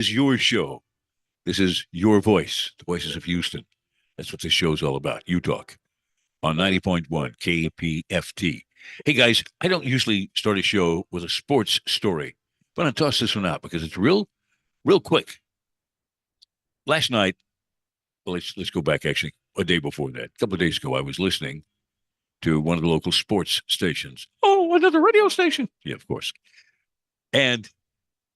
Is your show. This is your voice, the voices of Houston. That's what this show's all about. You talk on 90.1 KPFT. Hey guys, I don't usually start a show with a sports story, but I'll toss this one out because it's real quick. Last night, well, let's go back actually a day before that. A couple of days ago, I was listening to one of the local sports stations. Oh, another radio station. Yeah, of course. And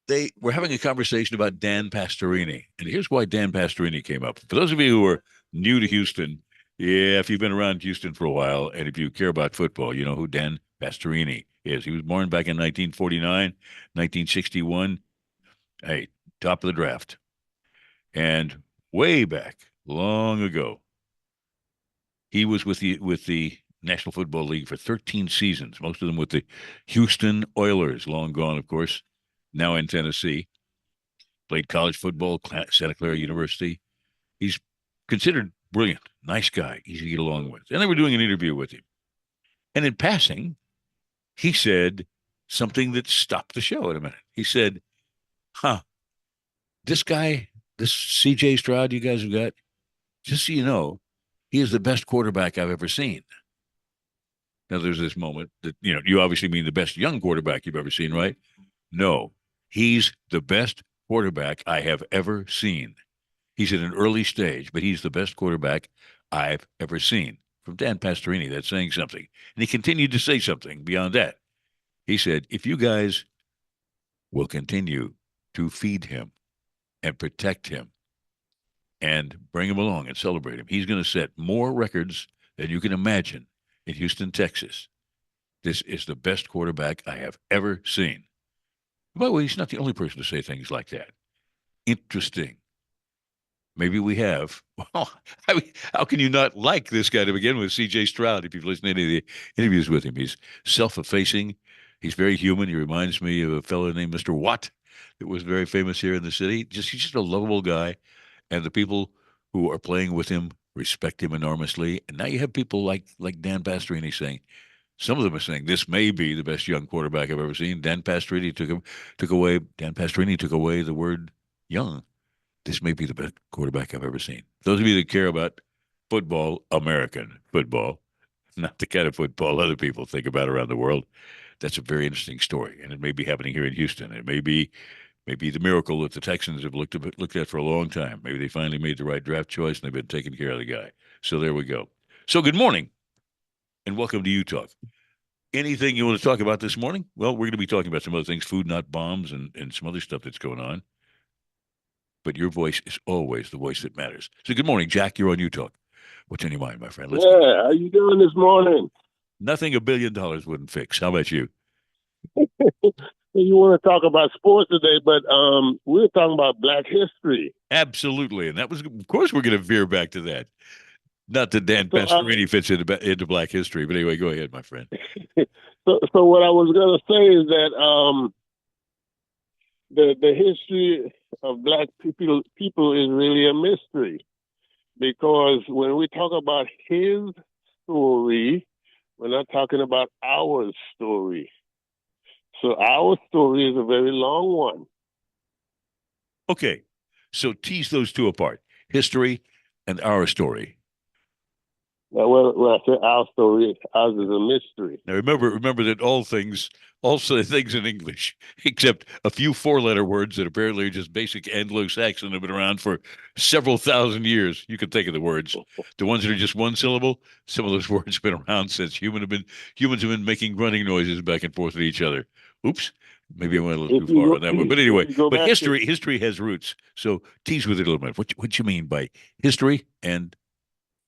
they were having a conversation about Dan Pastorini. And here's why Dan Pastorini came up. For those of you who are new to Houston, yeah, if you've been around Houston for a while and if you care about football, you know who Dan Pastorini is. He was born back in 1949, 1961. Hey, top of the draft. And way back, long ago, he was with the National Football League for 13 seasons, most of them with the Houston Oilers, long gone, of course, now in Tennessee. Played college football, Santa Clara University. He's considered brilliant, nice guy, easy to get along with. And they were doing an interview with him. And in passing, he said something that stopped the show in a minute. He said, huh, this guy, this CJ Stroud you guys have got, just so you know, he is the best quarterback I've ever seen. Now, there's this moment that, you obviously mean the best young quarterback you've ever seen, right? No, he's the best quarterback I have ever seen. He's at an early stage, but he's the best quarterback I've ever seen. From Dan Pastorini, that's saying something. And he continued to say something beyond that. He said, if you guys will continue to feed him and protect him and bring him along and celebrate him, he's going to set more records than you can imagine in Houston, Texas. This is the best quarterback I have ever seen. By the way, he's not the only person to say things like that. Interesting. Maybe we have. Well, I mean, how can you not like this guy to begin with, C.J. Stroud, if you've listened to any of the interviews with him? He's self-effacing. He's very human. He reminds me of a fellow named Mr. Watt that was very famous here in the city. He's just a lovable guy. And the people who are playing with him respect him enormously. And now you have people like Dan Pastorini saying, some of them are saying this may be the best young quarterback I've ever seen. Dan Pastorini took away the word young. This may be the best quarterback I've ever seen. Those of you that care about football, American football, not the kind of football other people think about around the world, that's a very interesting story. And it may be happening here in Houston. It may be the miracle that the Texans have looked at for a long time. Maybe they finally made the right draft choice and they've been taking care of the guy. So there we go. So good morning and welcome to You Talk. Anything you want to talk about this morning? Well, we're going to be talking about some other things, food, not bombs, and some other stuff that's going on. But your voice is always the voice that matters. So good morning, Jack. You're on You Talk. What's on your mind, my friend? Let's go. Yeah, how you doing this morning? Nothing $1 billion wouldn't fix. How about you? You want to talk about sports today, but we're talking about Black history. Absolutely. And that was, of course, we're going to veer back to that. Not that Dan So, Pastorini fits into Black history, but anyway, go ahead, my friend. so what I was going to say is that the history of Black people is really a mystery because when we talk about his story, we're not talking about our story. So our story is a very long one. Okay. So tease those two apart, history and our story. Well, I said our story, ours is a mystery. Now remember that all things in English, except a few four-letter words that apparently are just basic Anglo-Saxon, have been around for several thousand years. You can think of the words. The ones that are just one syllable, some of those words have been around since humans have been making grunting noises back and forth at each other. Oops. Maybe I went a little If too you far go, on that one. But if anyway, you go but back to history has roots. So tease with it a little bit. What you mean by history and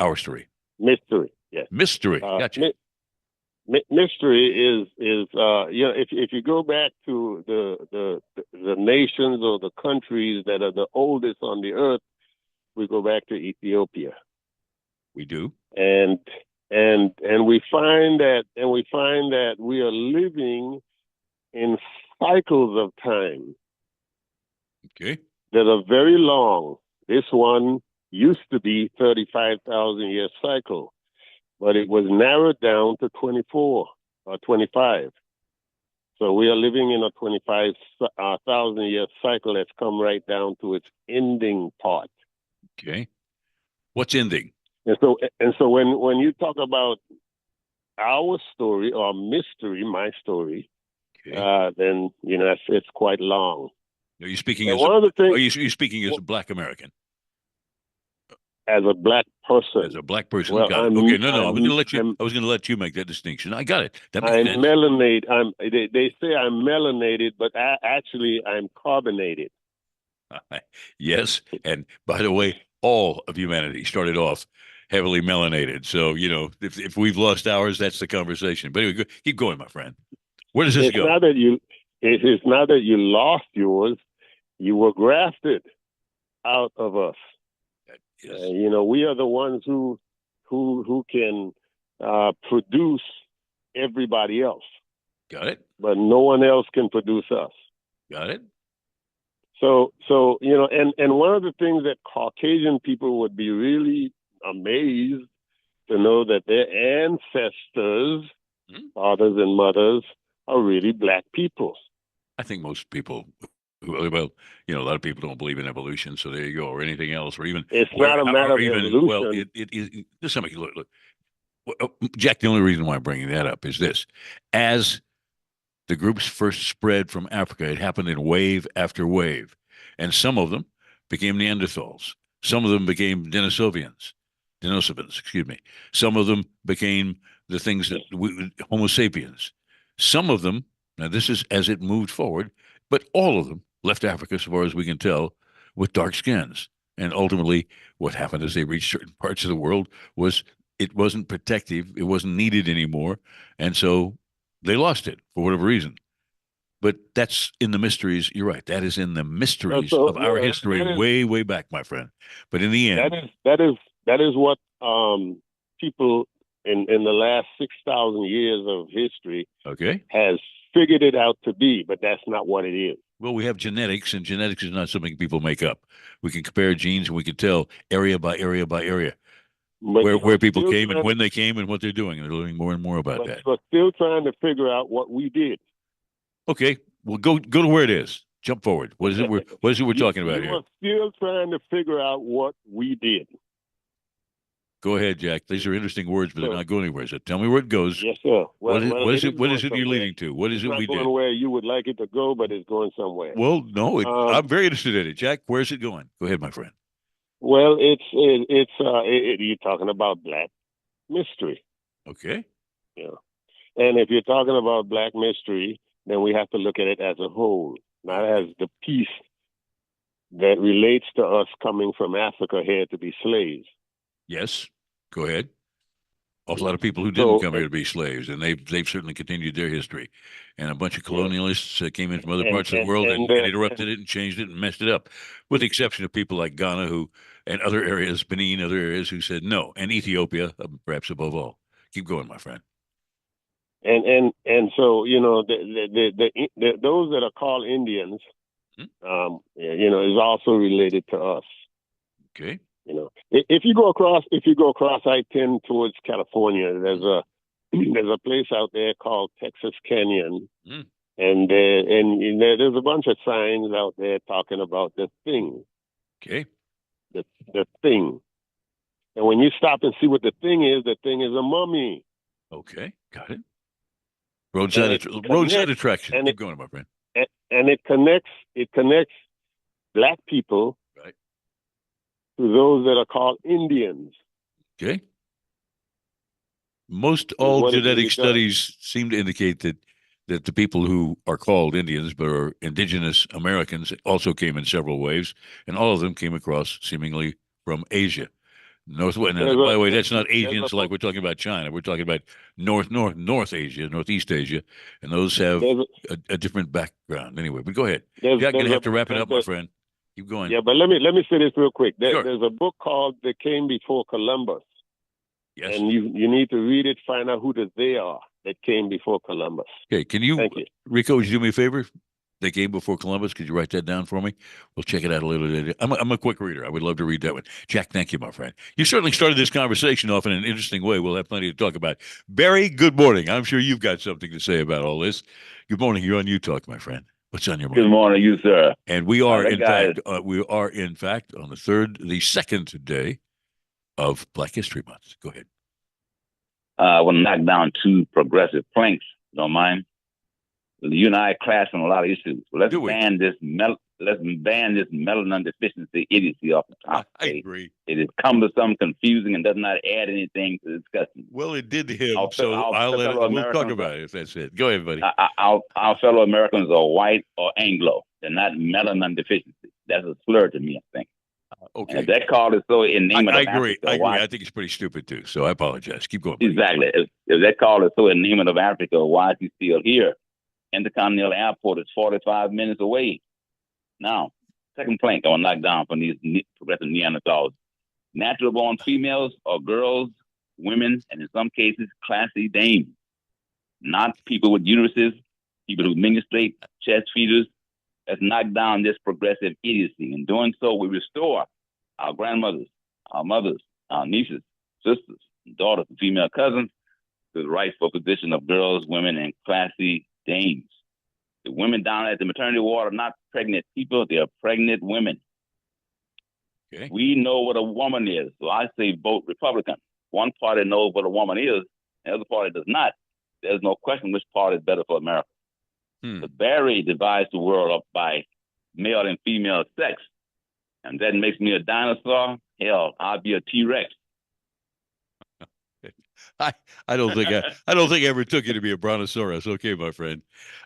our story? mystery, yes. Mystery. Uh, Gotcha. my, Mystery is if you go back to the nations or the countries that are the oldest on the earth, we go back to Ethiopia, We do. and and we find that we are living in cycles of time Okay. that are very long. This one used to be 35,000 year cycle, but it was narrowed down to 24 or 25. So we are living in a 25,000-year cycle that's come right down to its ending part. Okay. What's ending? And so when you talk about our story or mystery, my story, Okay. then it's quite long. Are you speaking And as a one of the are things, you speaking as a black American? as a black As person, a black person? well, Got it. Okay, I'm no, no. I'm I'm I was gonna let you make that distinction. I got it. That makes I'm sense. melanated. They say I'm melanated, but actually I'm carbonated. Yes. And by the way, all of humanity started off heavily melanated. So, if we've lost ours, that's the conversation. But anyway, keep going, my friend. Where does this It's go? not that you it's not that you lost yours. You were grafted out of us. Yes. We are the ones who can produce everybody else, Got it. but no one else can produce us. Got it. So, and one of the things that Caucasian people would be really amazed to know that their ancestors, Hmm? fathers and mothers, are really black people. I think most people well, a lot of people don't believe in evolution, so there you go, or anything else, or even It's not a matter or of even well, evolution. it just somebody look. Jack, the only reason why I'm bringing that up is this: as the groups first spread from Africa, it happened in wave after wave. And some of them became Neanderthals. Some of them became Denisovans, excuse me. Some of them became the things that Homo sapiens. Some of them, now this is as it moved forward, but all of them left Africa, as far as we can tell, with dark skins. And ultimately, what happened as they reached certain parts of the world was it wasn't protective, it wasn't needed anymore. And so they lost it for whatever reason. But that's in the mysteries. You're right. That is in the mysteries So of our yeah, history, way, way back, my friend. But in the that end, is that is that is what people in the last 6,000 years of history okay. has figured it out to be, but that's not what it is. Well, we have genetics, and genetics is not something people make up. We can compare genes, and we can tell area by area by area But where you're people still came and trying to, when they came and what they're doing. And they're learning more and more about but that. you're still trying to figure out what we did. Okay. Well, go to where it is. Jump forward. What is it we're talking about You here? are still trying to figure out what we did. Go ahead, Jack. These are interesting words, but they're So not going anywhere. So tell me where it goes. yes, sir. What Well, is it it? is What going is it you're somewhere. leading to? What is It's it we not going did? where you would like it to go, but it's going somewhere. Well, no, Um, I'm very interested in it. Jack, where's it going? Go ahead, my friend. well, you're talking about black mystery. Okay. Yeah. And if you're talking about black mystery, then we have to look at it as a whole, not as the piece that relates to us coming from Africa here to be slaves. Yes. Go ahead. Also, a Yeah. lot of people who didn't So, come here to be slaves, and they've certainly continued their history. And a bunch of yeah, colonialists came in from other and parts of the and world and and the, interrupted it and changed it and messed it up, with the exception of people like Ghana who and other areas, Benin, other areas who said no, and Ethiopia, perhaps above all. Keep going, my friend. and so those that are called Indians, Hmm? is also related to us. Okay. If you go across I-10 towards California, there's a place out there called Texas Canyon, Hmm. and there's a bunch of signs out there talking about Okay. the thing. And when you stop and see what the thing is a mummy, Okay. Got it. and it Roadside connects attraction. and Keep it going, my friend. and it connects black people Right. to those that are called Indians. Okay. Most Is all what it genetic really does. studies seem to indicate that the people who are called Indians but are indigenous Americans also came in several waves, and all of them came across seemingly from Asia. Northwest. There's And by a the way, there, that's not there's a Asians like book. we're talking about China. We're talking about North Asia, Northeast Asia, and those have There's a different background. Anyway, but go ahead. there's Jack, gonna there's a have to wrap it there's up, my a friend. Keep going. Yeah, but let me say this real quick. Sure. There's a book called "They Came Before Columbus," Yes. and you need to read it, find out who they are that came before Columbus. Okay. Can you, Thank you. Rico? Would you do me a favor? They came before Columbus. Could you write that down for me? We'll check it out a little later. I'm a quick reader. I would love to read that one. Jack, thank you, my friend. You certainly started this conversation off in an interesting way. We'll have plenty to talk about. Barry, good morning. I'm sure you've got something to say about all this. Good morning. You're on You Talk, my friend. What's on your mind? Good morning, you sir. And we are, That guy in fact, on the second day of Black History Month. Go ahead. I want to knock down two progressive planks. Don't mind. You and I clash on a lot of issues. So let's ban this melanin deficiency idiocy off the top. I agree. It is cumbersome, confusing, and does not add anything to the discussion. Well, it did to him, we'll talk about it if that's it. Go ahead, buddy. Our fellow Americans are white or Anglo. They're not melanin deficiency. That's a slur to me, I think. Okay. And if that call is so in name of agree. Africa, I agree. I think it's pretty stupid too. So I apologize. Keep going. Buddy. Exactly. If that call is so in name of Africa, why is he still here? Intercontinental Airport is 45 minutes away. Now, second plank I want to knock down from these progressive Neanderthals. Natural born females are girls, women, and in some cases, classy dames. Not people with uteruses, people who menstruate, chest feeders. Let's knock down this progressive idiocy. In doing so, we restore our grandmothers, our mothers, our nieces, sisters, daughters, and female cousins to the rightful position of girls, women, and classy dames. The women down at the maternity ward are not pregnant people, they are pregnant women. Okay. We know what a woman is, so I say vote Republican. One party knows what a woman is, the other party does not. There's no question which party is better for America. The Barry divides the world up by male and female sex, and that makes me a dinosaur. Hell, I'll be a T-Rex. I don't think I ever took you to be a brontosaurus. Okay, my friend.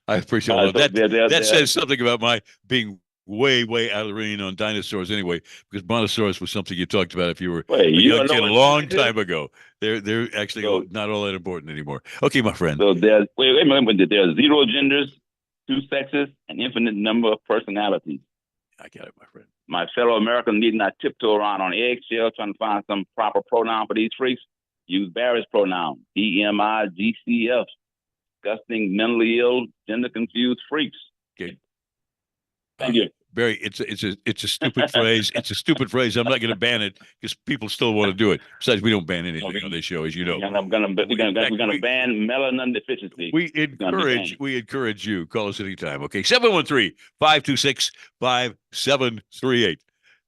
I appreciate that. That says something about my being way out of the ring on dinosaurs anyway, because brontosaurus was something you talked about if you were a young kid a long time ago. They're actually not all that important anymore. Okay, my friend. So there's wait a minute. There's 0 genders, 2 sexes, an infinite number of personalities. I got it, my friend. My fellow Americans need not tiptoe around on eggshells trying to find some proper pronoun for these freaks. Use Barry's pronoun, DMIGCF. Disgusting, mentally ill, gender confused freaks. Okay. Thank you. Barry, it's a stupid phrase. It's a stupid phrase. I'm not going to ban it because people still want to do it. Besides, we don't ban anything on this show, as you know. And we're going to ban melanin deficiency. We encourage you. Call us anytime. Okay, 713-526-5738.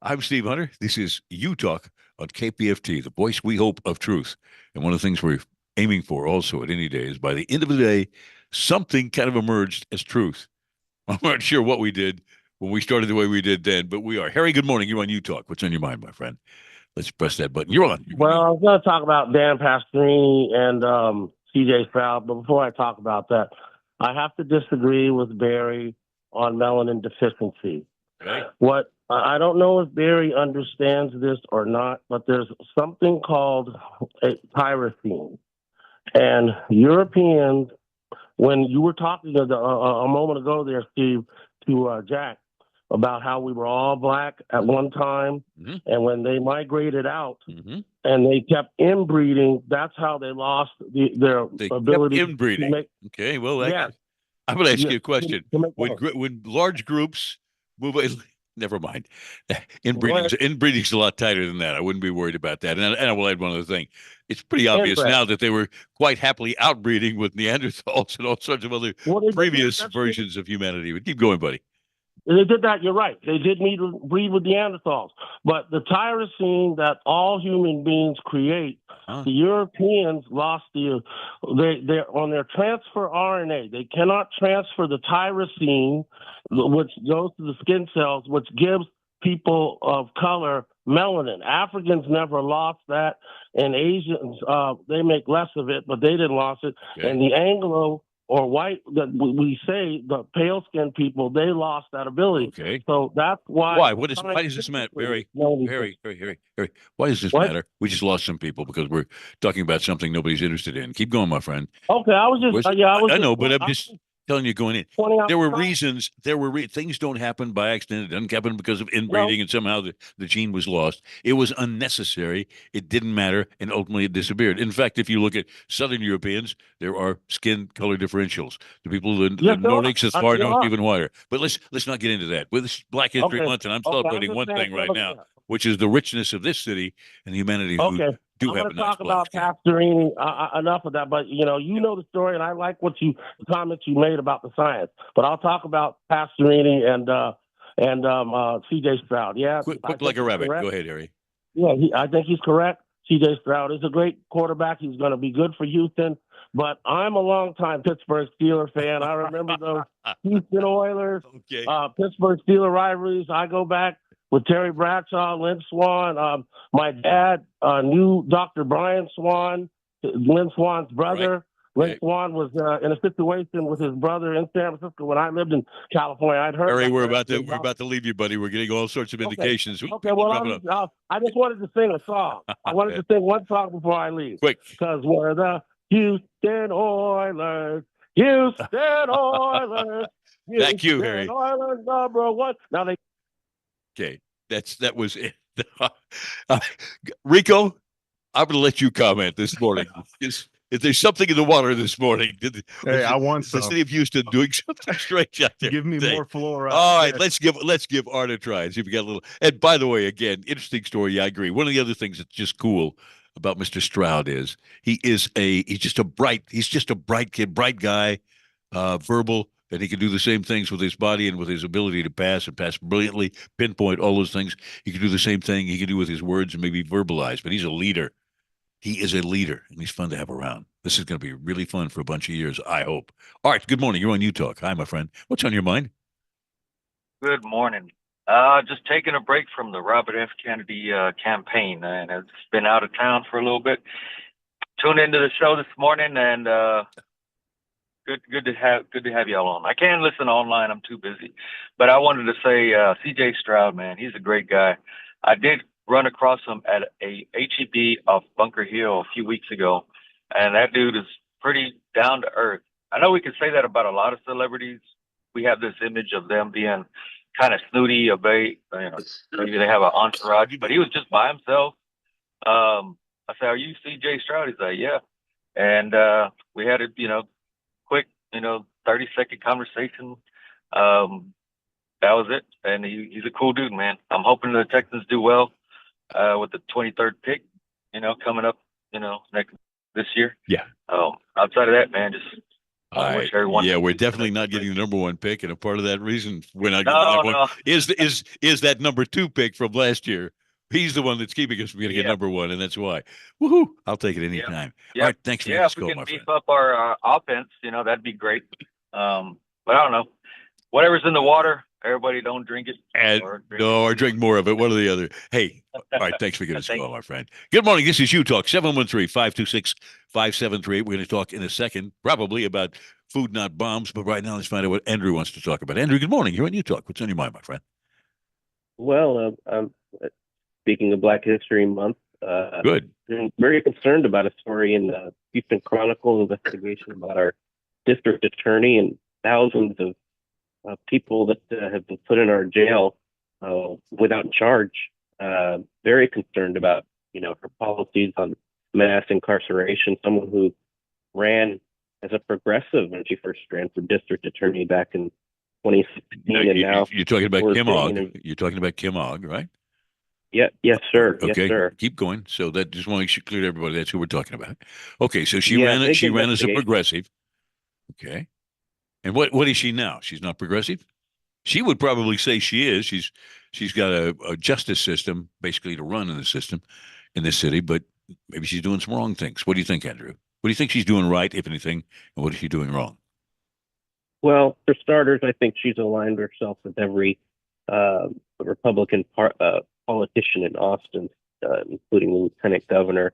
I'm Steve Hunter. This is You Talk on KPFT, the voice we hope of truth. And one of the things we're aiming for also at any day is by the end of the day, something kind of emerged as truth. I'm not sure what we did when we started the way we did then, but we are. Harry, good morning. You're on You Talk. What's on your mind, my friend? Let's press that button. You're on. Well, I was going to talk about Dan Pastorini and CJ Stroud, but before I talk about that, I have to disagree with Barry on melanin deficiency. Okay. What I don't know if Barry understands this or not, but there's something called a tyrosine. And Europeans, when you were talking a moment ago there, Steve, to Jack, about how we were all black at one time, and when they migrated out and they kept inbreeding, that's how they lost their ability to inbreeding. Okay, well, I'm going to ask you a question. When large groups move, never mind. Inbreeding's a lot tighter than that. I wouldn't be worried about that. And I will add one other thing. It's pretty obvious now that they were quite happily outbreeding with Neanderthals and all sorts of other previous versions of humanity. But keep going, buddy. They did that. You're right. They did breed with Neanderthals. But the tyrosine that all human beings create, the Europeans lost they're on their transfer RNA. They cannot transfer the tyrosine, which goes to the skin cells, which gives people of color melanin. Africans never lost that, and Asians, they make less of it, but they didn't lose it. Okay. And the Anglo or white, that we say, the pale-skinned people, they lost that ability. Okay. So that's why. Why? Why does this matter, Barry? Harry. Why does this matter? We just lost some people because we're talking about something nobody's interested in. Keep going, my friend. Okay, I was just. I know, but I'm just. telling you going in. 20 There were outside. reasons. Things don't happen by accident. It doesn't happen because of inbreeding, No. and somehow the gene was lost. It was unnecessary. It didn't matter, and ultimately it disappeared. In fact, if you look at Southern Europeans, there are skin color differentials. The people in the Yes, there are. Nordics, as far There north, are. even whiter. But let's not get into that. With this Black History Okay. Month, and I'm Okay. I'm celebrating just one saying, thing right look, now, which is the richness of this city and the humanity who okay. do I'm have going a to nice talk black about skin. Pastorini. Enough of that, but you know the story, and I like the comments you made about the science. But I'll talk about Pastorini and C.J. Stroud. Yeah, Quick I think like a he's rabbit. correct. Go ahead, Harry. Yeah, I think he's correct. C.J. Stroud is a great quarterback. He's going to be good for Houston. But I'm a longtime Pittsburgh Steelers fan. I remember those Houston Oilers, Okay. Pittsburgh Steelers rivalries. I go back with Terry Bradshaw, Lynn Swan. My dad knew Dr. Brian Swan, Lynn Swan's brother. Right. Lynn Swan was in a situation with his brother in San Francisco when I lived in California. I'd heard. Harry, we're about to leave you, buddy. We're getting all sorts of indications. Okay, well, I just wanted to sing a song. I wanted to sing one song before I leave. Quick. Because we're the Houston Oilers. Houston Oilers. Thank you, Harry. Oilers #1. Now they. Okay, that was it. Rico, I'm going to let you comment this morning. If there's something in the water this morning, hey, I want the city of Houston doing something strange out there. Give me more fluoride. All right, let's give Art a try. See if we got a little. And by the way, again, interesting story. Yeah, I agree. One of the other things that's just cool about Mr. Stroud is he's just a bright kid, bright guy, verbal, and he can do the same things with his body and with his ability to pass and pass brilliantly, pinpoint all those things. He can do the same thing he can do with his words and maybe verbalize. But he's a leader. He is a leader, and he's fun to have around. This is going to be really fun for a bunch of years, I hope. Art, good morning. You're on U-Talk. Hi, my friend. What's on your mind? Good morning. Just taking a break from the Robert F. Kennedy campaign, and it's been out of town for a little bit. Tuned into the show this morning, and good to have y'all on. I can't listen online; I'm too busy. But I wanted to say, C.J. Stroud, man, he's a great guy. I did run across him at a HEB off Bunker Hill a few weeks ago, and that dude is pretty down to earth. I know we can say that about a lot of celebrities. We have this image of them being kind of snooty, maybe they have an entourage, but he was just by himself. I said, "Are you C.J. Stroud?" He's like, "Yeah," and we had a quick 30-second conversation. That was it, and he's a cool dude, man. I'm hoping the Texans do well with the 23rd pick, coming up, this year. Yeah. Outside of that, man, just wish everyone. Yeah, we're definitely not getting the number one pick, and a part of that reason we're not getting No, that one is that number 2 pick from last year. He's the one that's keeping us from getting a number 1, and that's why. Woohoo! I'll take it anytime. All right, thanks for the if we can beef up our offense, that'd be great. But I don't know. Whatever's in the water, everybody don't drink it. Or drink more of it. One or the other. Hey, all right, thanks for giving us a call, my friend. Good morning. This is U-Talk, 713-526-5738. We're going to talk in a second, probably about food, not bombs. But right now, let's find out what Andrew wants to talk about. Andrew, good morning. You're on U-Talk. What's on your mind, my friend? Well, speaking of Black History Month, good. I'm very concerned about a story in the Houston Chronicle investigation about our district attorney and thousands of people that have been put in our jail without charge. Very concerned about, her policies on mass incarceration. Someone who ran as a progressive when she first ran for district attorney back in 2016, and now you're talking about Kim Ogg. You're talking about Kim Ogg, right? Yeah. Yes, sir. Okay. Yes, sir. Keep going. So that just want to make clear to everybody that's who we're talking about. Okay. So she ran as a progressive. Okay. And what is she now? She's not progressive? She would probably say she is. She's got a justice system basically to run in the system in this city, but maybe she's doing some wrong things. What do you think, Andrew? What do you think she's doing right, if anything, and what is she doing wrong? Well, for starters, I think she's aligned herself with every Republican politician in Austin, including the lieutenant governor,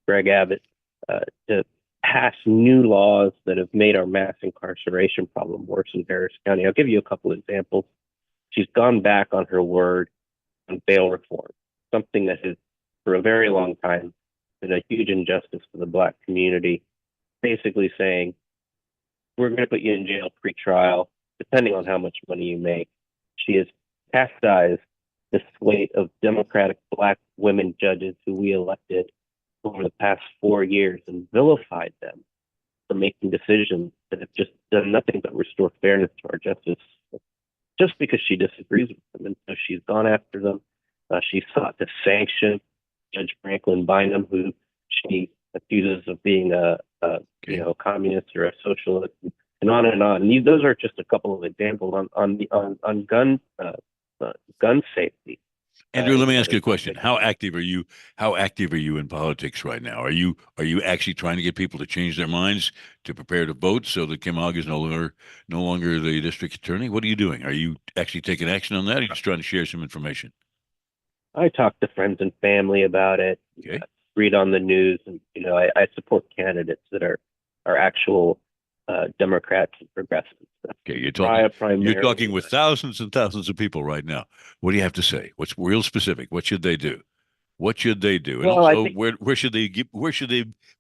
Greg Abbott, to pass new laws that have made our mass incarceration problem worse in Harris County. I'll give you a couple examples. She's gone back on her word on bail reform, something that has, for a very long time, been a huge injustice for the Black community, basically saying we're going to put you in jail pre-trial, depending on how much money you make. She has chastised the slate of Democratic Black women judges who we elected over the past 4 years and vilified them for making decisions that have just done nothing but restore fairness to our justice, just because she disagrees with them. And so she's gone after them. She sought to sanction Judge Franklin Bynum, who she accuses of being a communist or a socialist, and on and on. And those are just a couple of examples on gun safety. Andrew, let me ask you a question. How active are you? How active are you in politics right now? Are you actually trying to get people to change their minds to prepare to vote so that Kim Ogg is no longer the district attorney? What are you doing? Are you actually taking action on that? Or are you just trying to share some information? I talk to friends and family about it. Okay. Read on the news, and I support candidates that are actual Democrats and progressives. Okay, you're talking with thousands and thousands of people right now. What do you have to say? What's real specific? What should they do? What should they do? And well, also, where should they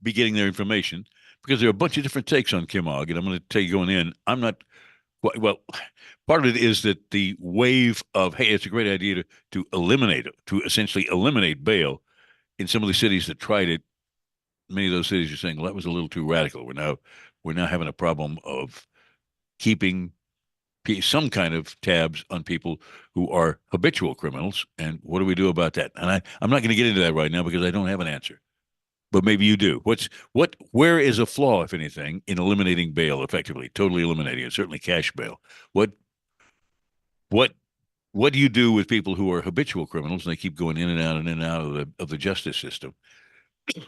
be getting their information? Because there are a bunch of different takes on Kim Ogg, and I'm going to tell you going in, I'm not. Well, part of it is that the wave of, hey, it's a great idea to essentially eliminate bail in some of the cities that tried it. Many of those cities are saying, well, that was a little too radical. We're now having a problem of keeping some kind of tabs on people who are habitual criminals. And what do we do about that? And I'm not going to get into that right now because I don't have an answer. But maybe you do. Where is a flaw, if anything, in eliminating bail effectively, totally eliminating it, certainly cash bail? What do you do with people who are habitual criminals and they keep going in and out of the justice system?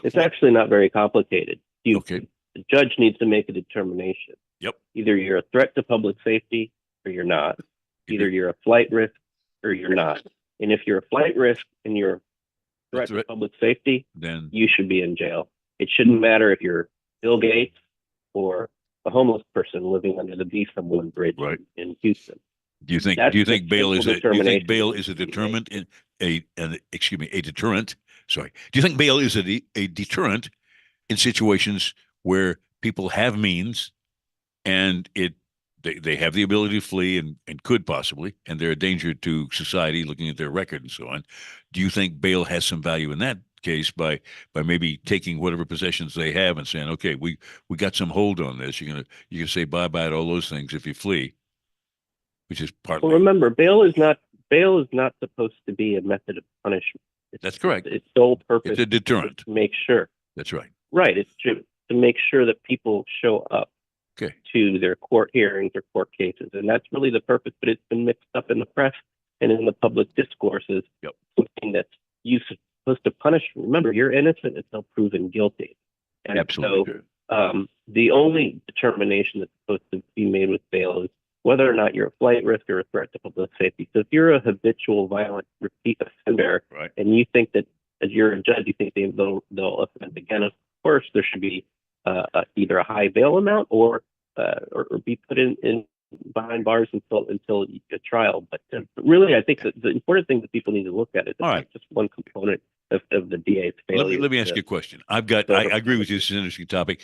It's actually not very complicated. Okay. The judge needs to make a determination. Yep. Either you're a threat to public safety or you're not. Either you're a flight risk or you're not. And if you're a flight risk and you're a threat to public safety, then you should be in jail. It shouldn't matter if you're Bill Gates or a homeless person living under the B-51 bridge in Houston. Do you think bail is a deterrent a deterrent? Sorry. Do you think bail is a deterrent in situations where people have means and they have the ability to flee and could possibly, and they're a danger to society looking at their record and so on? Do you think bail has some value in that case by maybe taking whatever possessions they have and saying, okay, we got some hold on this. You're gonna say bye-bye to all those things if you flee, which is partly. Well, remember, bail is not supposed to be a method of punishment. That's correct. Its sole purpose is a deterrent. To make sure. That's right. Right. It's to make sure that people show up to their court hearings or court cases. And that's really the purpose, but it's been mixed up in the press and in the public discourses. Something that's supposed to punish. Remember, you're innocent until proven guilty. And absolutely. So the only determination that's supposed to be made with bail is whether or not you're a flight risk or a threat to public safety. So if you're a habitual, violent, repeat offender, and you think that as you're a judge, you think they'll offend again, of course, there should be either a high bail amount or be put in behind bars until a trial. But really, I think that the important thing that people need to look at is just one component of the DA's failure. Let me ask you a question. I agree with you. This is an interesting topic.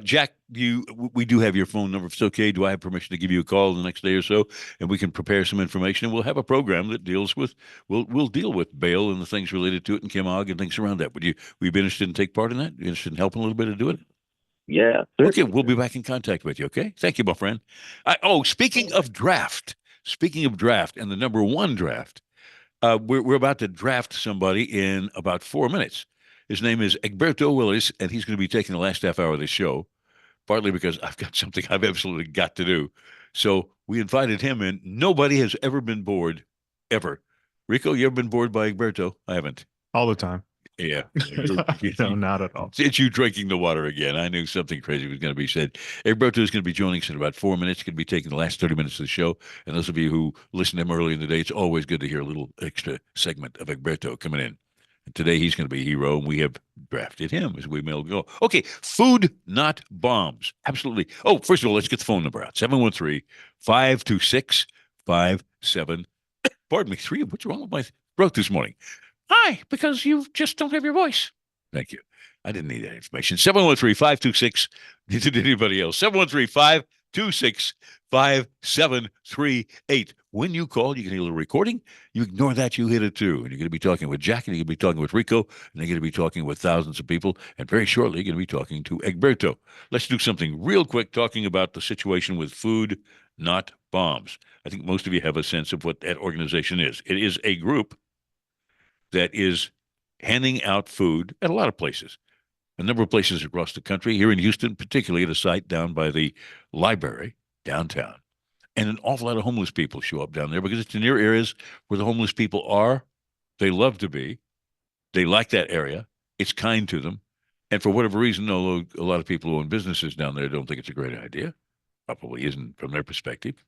Jack, we do have your phone number. If it's okay, do I have permission to give you a call the next day or so, and we can prepare some information, and we'll have a program that deals with we'll deal with bail and the things related to it and Kim Ogg and things around that. Would you be interested in take part in that? You interested in helping a little bit to do it? Yeah. Okay, we'll be back in contact with you. Okay, thank you, my friend. Speaking of draft and the number one draft, we're about to draft somebody in about 4 minutes. His name is Egberto Willis, and he's going to be taking the last half hour of the show, partly because I've got something I've absolutely got to do. So we invited him in. Nobody has ever been bored, ever. Rico, you ever been bored by Egberto? I haven't. All the time. Yeah. No, not at all. It's you drinking the water again. I knew something crazy was going to be said. Egberto is going to be joining us in about 4 minutes. Going to be taking the last 30 minutes of the show. And those of you who listen to him early in the day, it's always good to hear a little extra segment of Egberto coming in. And today he's going to be a hero, and we have drafted him as we may go. Okay, food, not bombs. Absolutely. Oh, first of all, let's get the phone number out. 713-526-57. Pardon me, 3. What's wrong with my throat this morning? Hi, because you just don't have your voice. Thank you. I didn't need that information. 713-526. Did anybody else? 713-526-57. 866-527-3738. When you call, you can hear a little recording. You ignore that, you hit it too. And you're going to be talking with Jack, and you're going to be talking with Rico, and you're going to be talking with thousands of people. And very shortly, you're going to be talking to Egberto. Let's do something real quick, talking about the situation with food, not bombs. I think most of you have a sense of what that organization is. It is a group that is handing out food at a lot of places, a number of places across the country. Here in Houston, particularly at a site down by the library downtown. And an awful lot of homeless people show up down there because it's near areas where the homeless people are. They love to be. They like that area. It's kind to them. And for whatever reason, although a lot of people who own businesses down there don't think it's a great idea, probably isn't from their perspective,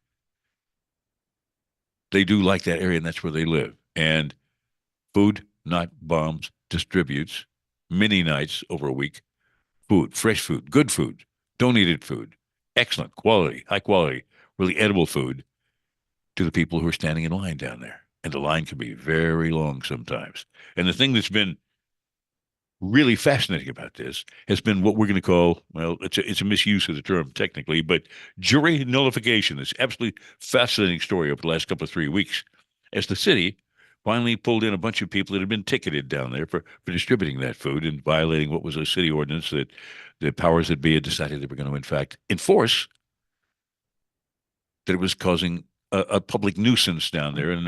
they do like that area, and that's where they live. And Food, Not Bombs distributes many nights over a week food, fresh food, good food, donated food, excellent quality, high quality, really edible food to the people who are standing in line down there. And the line can be very long sometimes. And the thing that's been really fascinating about this has been what we're going to call, well, it's a misuse of the term technically, but jury nullification. It's absolutely fascinating story over the last couple of 3 weeks as the city finally pulled in a bunch of people that had been ticketed down there for distributing that food and violating what was a city ordinance that the powers that be had decided they were going to, in fact, enforce, that it was causing a public nuisance down there. And